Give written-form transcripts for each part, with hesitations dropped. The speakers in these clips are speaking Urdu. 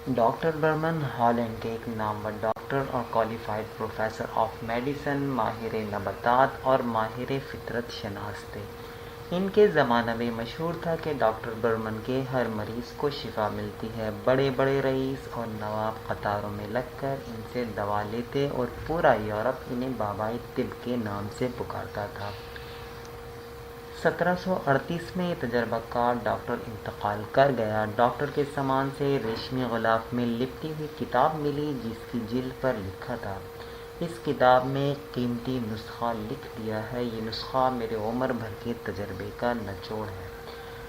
ڈاکٹر برمن ہالینڈ کے ایک نامور ڈاکٹر اور کوالیفائڈ پروفیسر آف میڈیسن، ماہر نباتات اور ماہر فطرت شناس تھے۔ ان کے زمانہ میں مشہور تھا کہ ڈاکٹر برمن کے ہر مریض کو شفا ملتی ہے۔ بڑے بڑے رئیس اور نواب قطاروں میں لگ کر ان سے دوا لیتے اور پورا یورپ انہیں بابائے طب کے نام سے پکارتا تھا۔ 1738 میں یہ تجربہ کار ڈاکٹر انتقال کر گیا۔ ڈاکٹر کے سامان سے ریشمی غلاف میں لپٹی ہوئی کتاب ملی جس کی جلد پر لکھا تھا، اس کتاب میں ایک قیمتی نسخہ لکھ دیا ہے۔ یہ نسخہ میرے عمر بھر کے تجربے کا نچوڑ ہے۔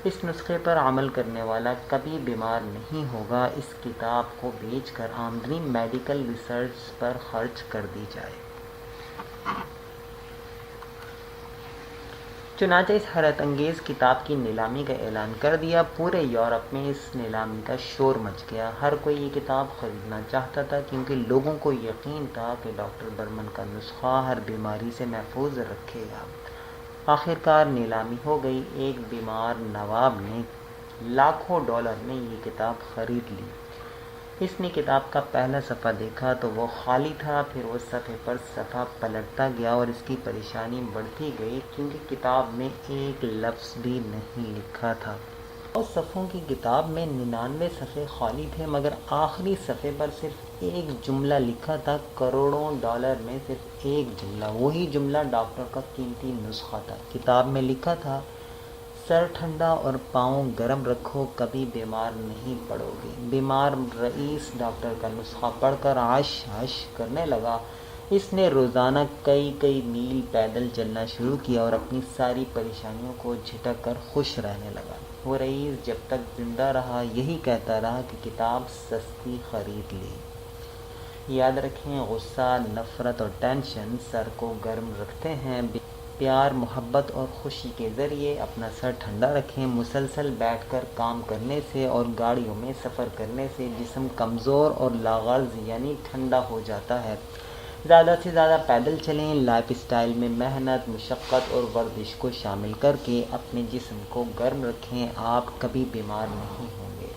اس نسخے پر عمل کرنے والا کبھی بیمار نہیں ہوگا۔ اس کتاب کو بیچ کر آمدنی میڈیکل ریسرچ پر خرچ کر دی جائے۔ چنانچہ اس حیرت انگیز کتاب کی نیلامی کا اعلان کر دیا۔ پورے یورپ میں اس نیلامی کا شور مچ گیا۔ ہر کوئی یہ کتاب خریدنا چاہتا تھا کیونکہ لوگوں کو یقین تھا کہ ڈاکٹر برمن کا نسخہ ہر بیماری سے محفوظ رکھے گا۔ آخر کار نیلامی ہو گئی۔ ایک بیمار نواب نے لاکھوں ڈالر میں یہ کتاب خرید لی۔ اس نے کتاب کا پہلا صفحہ دیکھا تو وہ خالی تھا، پھر وہ صفحے پر صفحہ پلٹتا گیا اور اس کی پریشانی بڑھتی گئی کیونکہ کتاب میں ایک لفظ بھی نہیں لکھا تھا۔ 100 صفحوں کی کتاب میں 99 صفحے خالی تھے مگر آخری صفحے پر صرف ایک جملہ لکھا تھا۔ کروڑوں ڈالر میں صرف ایک جملہ، وہی جملہ ڈاکٹر کا قیمتی نسخہ تھا۔ کتاب میں لکھا تھا، سر ٹھنڈا اور پاؤں گرم رکھو، کبھی بیمار نہیں پڑو گے۔ بیمار رئیس ڈاکٹر کا نسخہ پڑھ کر عش عش کرنے لگا۔ اس نے روزانہ کئی میل پیدل چلنا شروع کیا اور اپنی ساری پریشانیوں کو جھٹک کر خوش رہنے لگا۔ وہ رئیس جب تک زندہ رہا یہی کہتا رہا کہ کتاب سستی خرید لے۔ یاد رکھیں، غصہ، نفرت اور ٹینشن سر کو گرم رکھتے ہیں۔ پیار، محبت اور خوشی کے ذریعے اپنا سر ٹھنڈا رکھیں۔ مسلسل بیٹھ کر کام کرنے سے اور گاڑیوں میں سفر کرنے سے جسم کمزور اور لاغرض یعنی ٹھنڈا ہو جاتا ہے۔ زیادہ سے زیادہ پیدل چلیں۔ لائف اسٹائل میں محنت، مشقت اور ورزش کو شامل کر کے اپنے جسم کو گرم رکھیں، آپ کبھی بیمار نہیں ہوں گے۔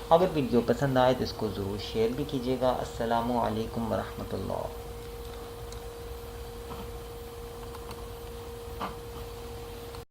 اگر ویڈیو پسند آئے تو اس کو ضرور شیئر بھی کیجیے گا۔ السلام علیکم ورحمۃ اللہ۔